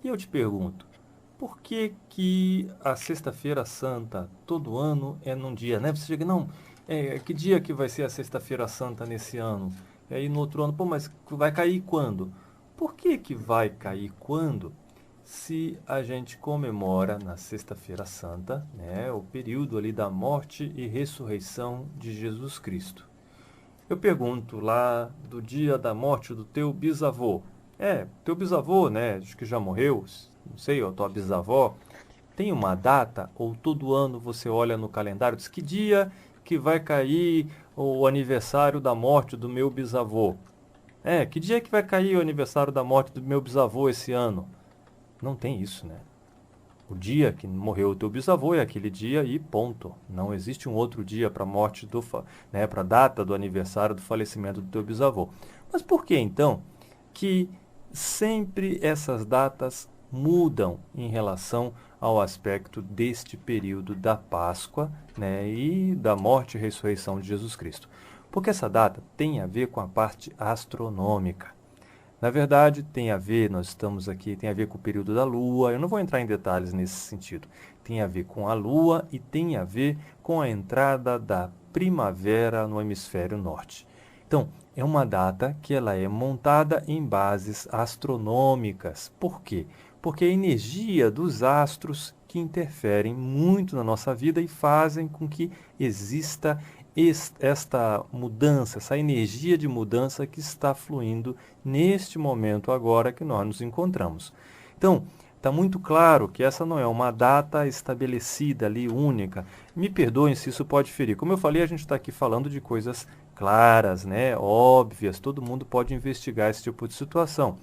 E eu te pergunto, por que que a Sexta-feira Santa todo ano é num dia, né? Você chega, não, que dia que vai ser a Sexta-feira Santa nesse ano? E aí no outro ano, pô, mas vai cair quando? Por que que vai cair quando? Se a gente comemora na Sexta-feira Santa, né, o período ali da morte e ressurreição de Jesus Cristo. Eu pergunto lá do dia da morte do teu bisavô. Teu bisavô, né, acho que já morreu, não sei, ou tua bisavó, tem uma data ou todo ano você olha no calendário e diz que dia que vai cair o aniversário da morte do meu bisavô? Que dia que vai cair o aniversário da morte do meu bisavô esse ano? Não tem isso, né? O dia que morreu o teu bisavô é aquele dia e ponto. Não existe um outro dia para a morte né, para a data do aniversário do falecimento do teu bisavô. Mas por que então que sempre essas datas mudam em relação ao aspecto deste período da Páscoa, né, e da morte e ressurreição de Jesus Cristo? Porque essa data tem a ver com a parte astronômica. Na verdade, tem a ver, nós estamos aqui, tem a ver com o período da Lua. Eu não vou entrar em detalhes nesse sentido. Tem a ver com a Lua e tem a ver com a entrada da primavera no hemisfério norte. Então, é uma data que ela é montada em bases astronômicas. Por quê? Porque a energia dos astros que interferem muito na nossa vida e fazem com que exista esta mudança, essa energia de mudança que está fluindo neste momento agora que nós nos encontramos. Então, está muito claro que essa não é uma data estabelecida ali, única. Me perdoem se isso pode ferir. Como eu falei, a gente está aqui falando de coisas claras, né, óbvias, todo mundo pode investigar esse tipo de situação.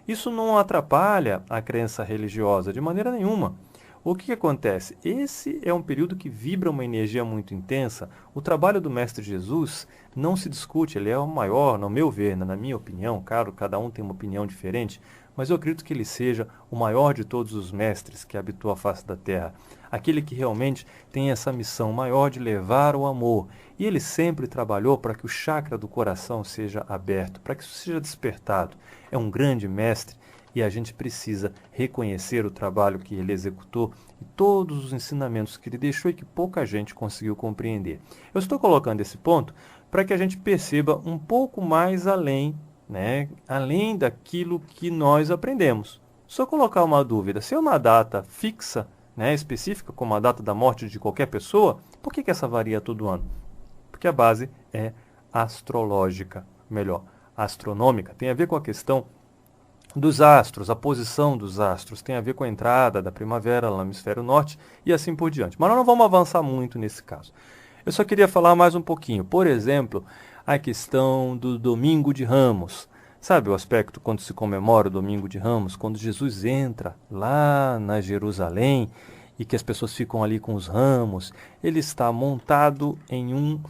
Isso não atrapalha a crença religiosa de maneira nenhuma. O que acontece? Esse é um período que vibra uma energia muito intensa. O trabalho do Mestre Jesus não se discute, ele é o maior, no meu ver, na minha opinião, claro, cada um tem uma opinião diferente, mas eu acredito que ele seja o maior de todos os mestres que habitou a face da terra. Aquele que realmente tem essa missão maior de levar o amor. E ele sempre trabalhou para que o chakra do coração seja aberto, para que isso seja despertado. É um grande mestre e a gente precisa reconhecer o trabalho que ele executou e todos os ensinamentos que ele deixou e que pouca gente conseguiu compreender. Eu estou colocando esse ponto para que a gente perceba um pouco mais além, né, além daquilo que nós aprendemos. Só colocar uma dúvida, se é uma data fixa, né, específica, como a data da morte de qualquer pessoa, por que essa varia todo ano? Porque a base é astrológica, melhor, astronômica, tem a ver com a questão dos astros, a posição dos astros, tem a ver com a entrada da primavera lá no hemisfério norte e assim por diante. Mas nós não vamos avançar muito nesse caso. Eu só queria falar mais um pouquinho. Por exemplo, a questão do Domingo de Ramos. Sabe o aspecto quando se comemora o Domingo de Ramos? Quando Jesus entra lá na Jerusalém e que as pessoas ficam ali com os ramos. Ele está montado em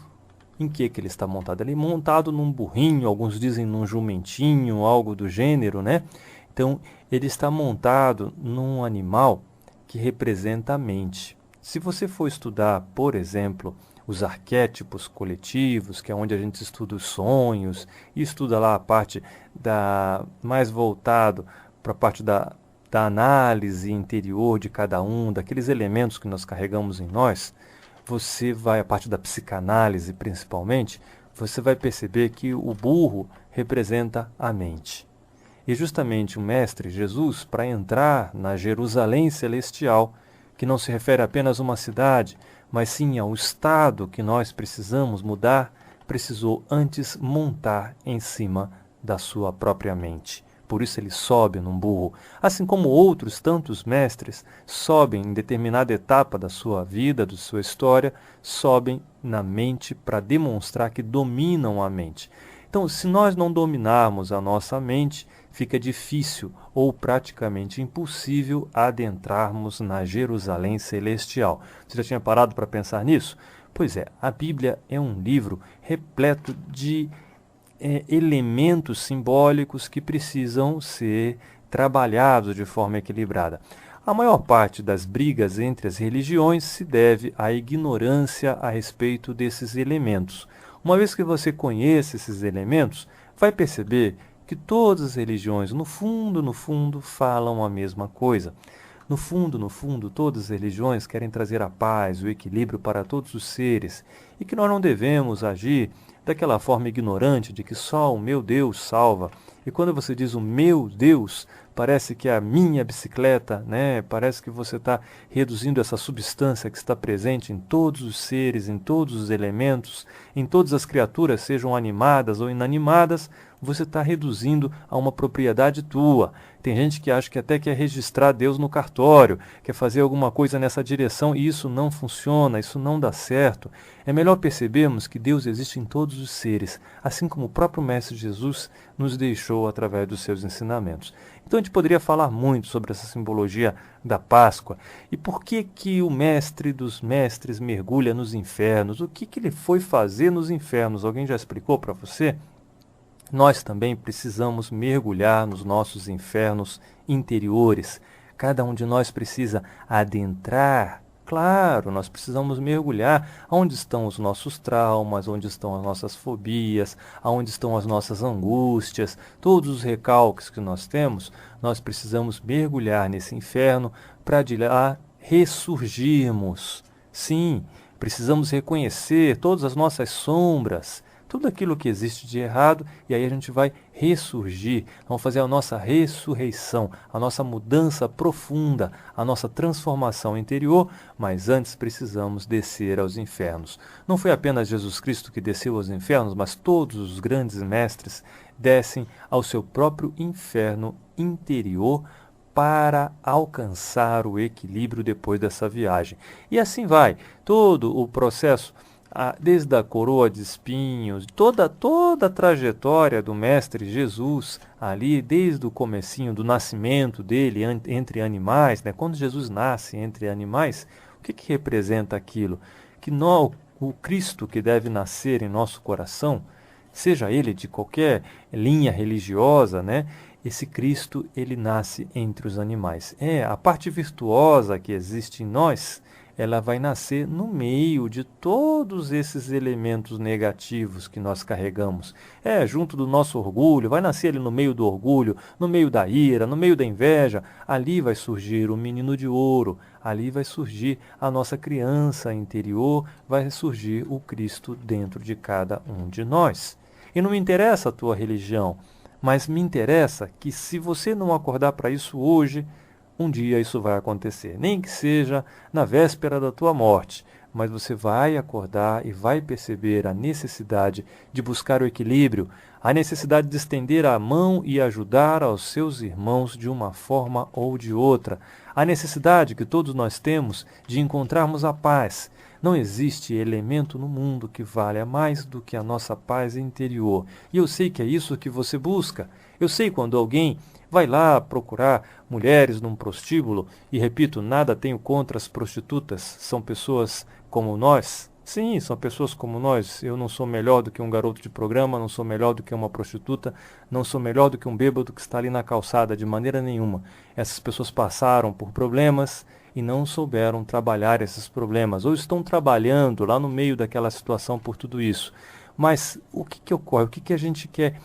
que ele está montado? Ele é montado num burrinho, alguns dizem num jumentinho, algo do gênero, né? Então, ele está montado num animal que representa a mente. Se você for estudar, por exemplo, os arquétipos coletivos, que é onde a gente estuda os sonhos, e estuda lá a parte mais voltado para a parte da análise interior de cada um, daqueles elementos que nós carregamos em nós, você vai, a parte da psicanálise principalmente, você vai perceber que o burro representa a mente. E justamente o Mestre Jesus, para entrar na Jerusalém celestial, que não se refere apenas a uma cidade, mas sim ao estado que nós precisamos mudar, precisou antes montar em cima da sua própria mente. Por isso ele sobe num burro, assim como outros tantos mestres sobem em determinada etapa da sua vida, da sua história, sobem na mente para demonstrar que dominam a mente. Então, se nós não dominarmos a nossa mente, fica difícil ou praticamente impossível adentrarmos na Jerusalém celestial. Você já tinha parado para pensar nisso? Pois é, a Bíblia é um livro repleto de elementos simbólicos que precisam ser trabalhados de forma equilibrada. A maior parte das brigas entre as religiões se deve à ignorância a respeito desses elementos. Uma vez que você conhece esses elementos, vai perceber que todas as religiões, no fundo, falam a mesma coisa. No fundo, todas as religiões querem trazer a paz, o equilíbrio para todos os seres, e que nós não devemos agir daquela forma ignorante de que só o meu Deus salva. E quando você diz o meu Deus, parece que é a minha bicicleta, né? Parece que você está reduzindo essa substância que está presente em todos os seres, em todos os elementos, em todas as criaturas, sejam animadas ou inanimadas, você está reduzindo a uma propriedade tua. Tem gente que acha que até quer registrar Deus no cartório, quer fazer alguma coisa nessa direção, e isso não funciona, isso não dá certo. É melhor percebermos que Deus existe em todos os seres, assim como o próprio Mestre Jesus nos deixou através dos seus ensinamentos. Então a gente poderia falar muito sobre essa simbologia da Páscoa. E por que que o Mestre dos Mestres mergulha nos infernos? O que ele foi fazer nos infernos? Alguém já explicou para você? Nós também precisamos mergulhar nos nossos infernos interiores. Cada um de nós precisa adentrar. Claro, nós precisamos mergulhar onde estão os nossos traumas, onde estão as nossas fobias, onde estão as nossas angústias, todos os recalques que nós temos, nós precisamos mergulhar nesse inferno para de lá ressurgirmos. Sim, precisamos reconhecer todas as nossas sombras, tudo aquilo que existe de errado, e aí a gente vai ressurgir, vamos fazer a nossa ressurreição, a nossa mudança profunda, a nossa transformação interior, mas antes precisamos descer aos infernos. Não foi apenas Jesus Cristo que desceu aos infernos, mas todos os grandes mestres descem ao seu próprio inferno interior para alcançar o equilíbrio depois dessa viagem. E assim vai, todo o processo, desde a coroa de espinhos, toda a trajetória do Mestre Jesus, ali desde o comecinho do nascimento dele entre animais, né? Quando Jesus nasce entre animais, o que representa aquilo? Que o Cristo que deve nascer em nosso coração, seja ele de qualquer linha religiosa, né? Esse Cristo, ele nasce entre os animais. A parte virtuosa que existe em nós, ela vai nascer no meio de todos esses elementos negativos que nós carregamos. Junto do nosso orgulho, vai nascer ali no meio do orgulho, no meio da ira, no meio da inveja. Ali vai surgir o menino de ouro, ali vai surgir a nossa criança interior, vai surgir o Cristo dentro de cada um de nós. E não me interessa a tua religião, mas me interessa que se você não acordar para isso hoje, um dia isso vai acontecer, nem que seja na véspera da tua morte, mas você vai acordar e vai perceber a necessidade de buscar o equilíbrio, a necessidade de estender a mão e ajudar aos seus irmãos de uma forma ou de outra, a necessidade que todos nós temos de encontrarmos a paz. Não existe elemento no mundo que valha mais do que a nossa paz interior. E eu sei que é isso que você busca. Eu sei quando alguém vai lá procurar mulheres num prostíbulo, e repito, nada tenho contra as prostitutas, são pessoas como nós. Sim, são pessoas como nós. Eu não sou melhor do que um garoto de programa, não sou melhor do que uma prostituta, não sou melhor do que um bêbado que está ali na calçada, de maneira nenhuma. Essas pessoas passaram por problemas e não souberam trabalhar esses problemas, ou estão trabalhando lá no meio daquela situação por tudo isso. Mas o que ocorre? O que a gente quer?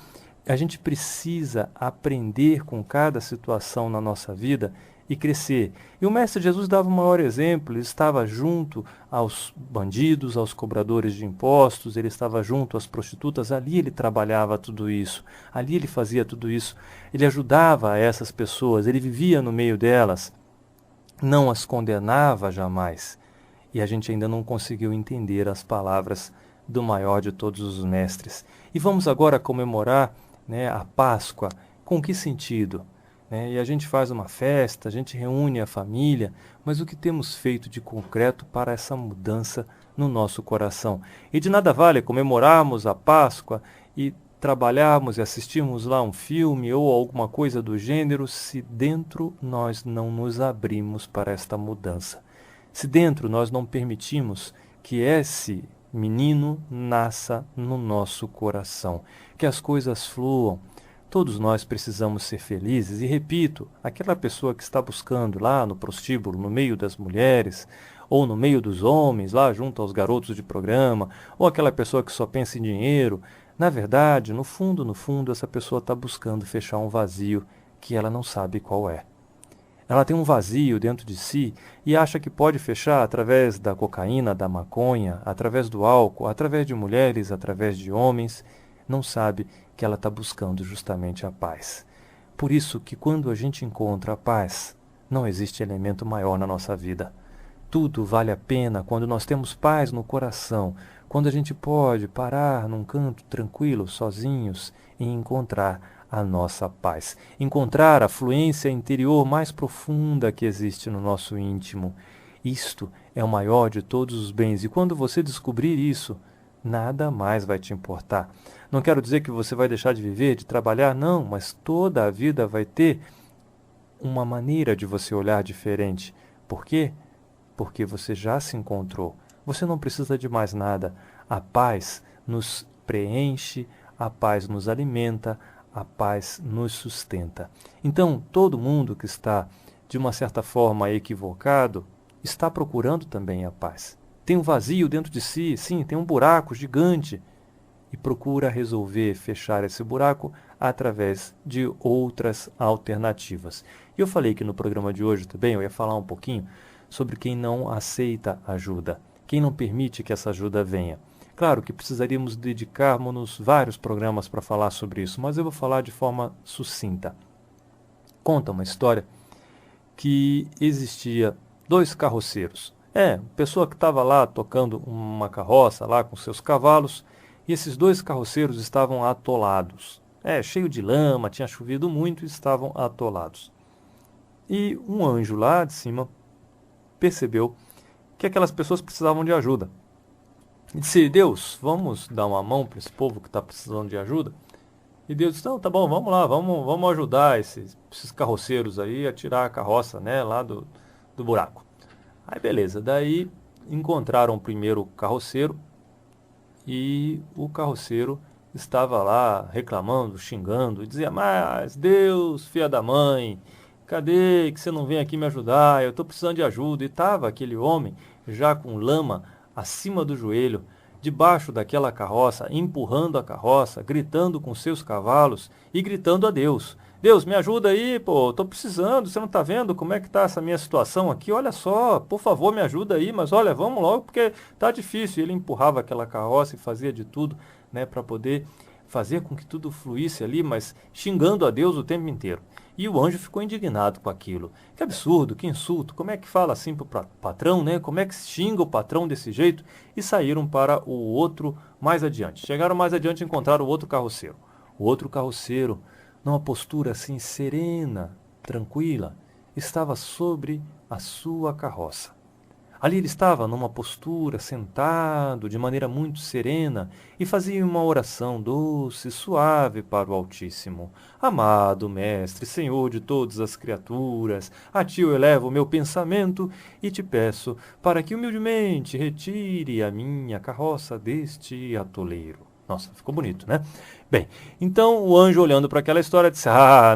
A gente precisa aprender com cada situação na nossa vida e crescer. E o Mestre Jesus dava o maior exemplo, ele estava junto aos bandidos, aos cobradores de impostos, ele estava junto às prostitutas, ali ele trabalhava tudo isso, ali ele fazia tudo isso, ele ajudava essas pessoas, ele vivia no meio delas, não as condenava jamais. E a gente ainda não conseguiu entender as palavras do maior de todos os mestres. E vamos agora comemorar, a Páscoa. Com que sentido? E a gente faz uma festa, a gente reúne a família, mas o que temos feito de concreto para essa mudança no nosso coração? E de nada vale comemorarmos a Páscoa e trabalharmos e assistirmos lá um filme ou alguma coisa do gênero se dentro nós não nos abrimos para esta mudança. Se dentro nós não permitimos que esse menino nasça no nosso coração, que as coisas fluam. Todos nós precisamos ser felizes e, repito, aquela pessoa que está buscando lá no prostíbulo, no meio das mulheres, ou no meio dos homens, lá junto aos garotos de programa, ou aquela pessoa que só pensa em dinheiro, Na verdade, no fundo, essa pessoa está buscando fechar um vazio que ela não sabe qual é. Ela tem um vazio dentro de si e acha que pode fechar através da cocaína, da maconha, através do álcool, através de mulheres, através de homens. Não sabe que ela está buscando justamente a paz. Por isso que quando a gente encontra a paz, não existe elemento maior na nossa vida. Tudo vale a pena quando nós temos paz no coração, quando a gente pode parar num canto tranquilo, sozinhos, e encontrar a nossa paz. Encontrar a fluência interior mais profunda que existe no nosso íntimo. Isto é o maior de todos os bens. E quando você descobrir isso, nada mais vai te importar. Não quero dizer que você vai deixar de viver, de trabalhar, não, mas toda a vida vai ter uma maneira de você olhar diferente. Por quê? Porque você já se encontrou. Você não precisa de mais nada. A paz nos preenche, a paz nos alimenta, a paz nos sustenta. Então, todo mundo que está, de uma certa forma, equivocado, está procurando também a paz. Tem um vazio dentro de si, sim, tem um buraco gigante, e procura resolver fechar esse buraco através de outras alternativas. E eu falei que no programa de hoje também eu ia falar um pouquinho sobre quem não aceita ajuda, quem não permite que essa ajuda venha. Claro que precisaríamos dedicarmos vários programas para falar sobre isso, mas eu vou falar de forma sucinta. Conta uma história que existia 2 carroceiros. Pessoa que estava lá tocando uma carroça lá com seus cavalos, e esses 2 carroceiros estavam atolados. Cheio de lama, tinha chovido muito e estavam atolados. E um anjo lá de cima percebeu que aquelas pessoas precisavam de ajuda. E disse: Deus, vamos dar uma mão para esse povo que está precisando de ajuda? E Deus disse: não, tá bom, vamos lá, vamos ajudar esses carroceiros aí a tirar a carroça, né, lá do buraco. Aí beleza, daí encontraram o primeiro carroceiro e o carroceiro estava lá reclamando, xingando, e dizia: mas Deus, filha da mãe, cadê que você não vem aqui me ajudar? Eu estou precisando de ajuda. E estava aquele homem já com lama acima do joelho, debaixo daquela carroça, empurrando a carroça, gritando com seus cavalos e gritando a Deus: Deus, me ajuda aí, pô, estou precisando, você não está vendo como é que está essa minha situação aqui? Olha só, por favor, me ajuda aí, mas olha, vamos logo porque está difícil. E ele empurrava aquela carroça e fazia de tudo, né, para poder fazer com que tudo fluísse ali, mas xingando a Deus o tempo inteiro. E o anjo ficou indignado com aquilo. Que absurdo, que insulto, como é que fala assim para o patrão, né? Como é que xinga o patrão desse jeito? E saíram para o outro mais adiante. Chegaram mais adiante e encontraram o outro carroceiro. O outro carroceiro, numa postura assim serena, tranquila, estava sobre a sua carroça. Ali ele estava numa postura, sentado, de maneira muito serena, e fazia uma oração doce e suave para o Altíssimo. Amado Mestre, Senhor de todas as criaturas, a Ti eu elevo o meu pensamento e te peço para que humildemente retire a minha carroça deste atoleiro. Nossa, ficou bonito, né? Bem, então o anjo olhando para aquela história disse: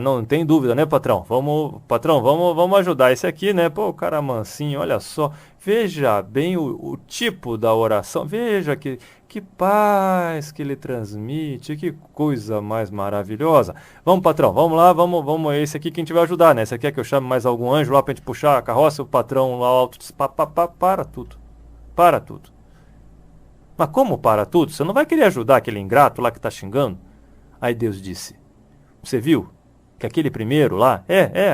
não tem dúvida, né, patrão? Vamos ajudar esse aqui, né? Pô, o cara mansinho, olha só. Veja bem o tipo da oração. Veja que paz que ele transmite, que coisa mais maravilhosa. Vamos, patrão, vamos lá, vamos, esse aqui quem te vai ajudar, né? Você quer que eu chame mais algum anjo lá para a gente puxar a carroça? O patrão lá alto disse: para tudo, para tudo. Mas como para tudo? Você não vai querer ajudar aquele ingrato lá que está xingando? Aí Deus disse: você viu que aquele primeiro lá,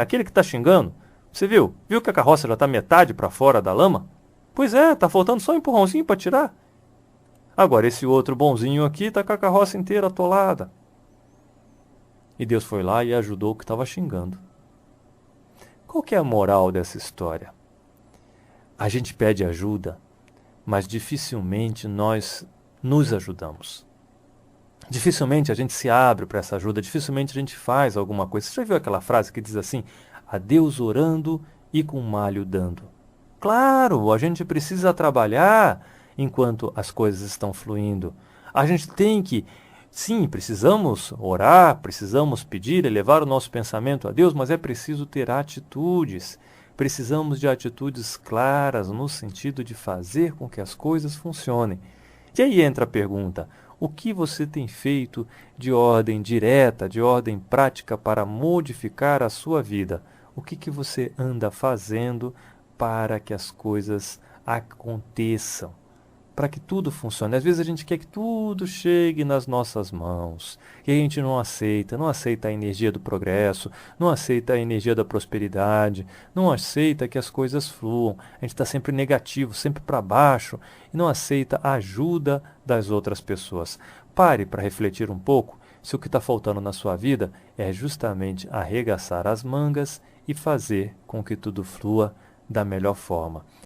aquele que está xingando, você viu? Viu que a carroça já está metade para fora da lama? Pois é, está faltando só um empurrãozinho para tirar. Agora esse outro bonzinho aqui está com a carroça inteira atolada. E Deus foi lá e ajudou o que estava xingando. Qual que é a moral dessa história? A gente pede ajuda, mas dificilmente nós nos ajudamos. Dificilmente a gente se abre para essa ajuda, dificilmente a gente faz alguma coisa. Você já viu aquela frase que diz assim: a Deus orando e com malho dando? Claro, a gente precisa trabalhar enquanto as coisas estão fluindo. A gente tem que, sim, precisamos orar, precisamos pedir, elevar o nosso pensamento a Deus, mas é preciso ter atitudes. Precisamos de atitudes claras no sentido de fazer com que as coisas funcionem. E aí entra a pergunta: O que você tem feito de ordem direta, de ordem prática para modificar a sua vida? O que você anda fazendo para que as coisas aconteçam? Para que tudo funcione. Às vezes a gente quer que tudo chegue nas nossas mãos e a gente não aceita a energia do progresso, não aceita a energia da prosperidade, não aceita que as coisas fluam. A gente está sempre negativo, sempre para baixo e não aceita a ajuda das outras pessoas. Pare para refletir um pouco se o que está faltando na sua vida é justamente arregaçar as mangas e fazer com que tudo flua da melhor forma.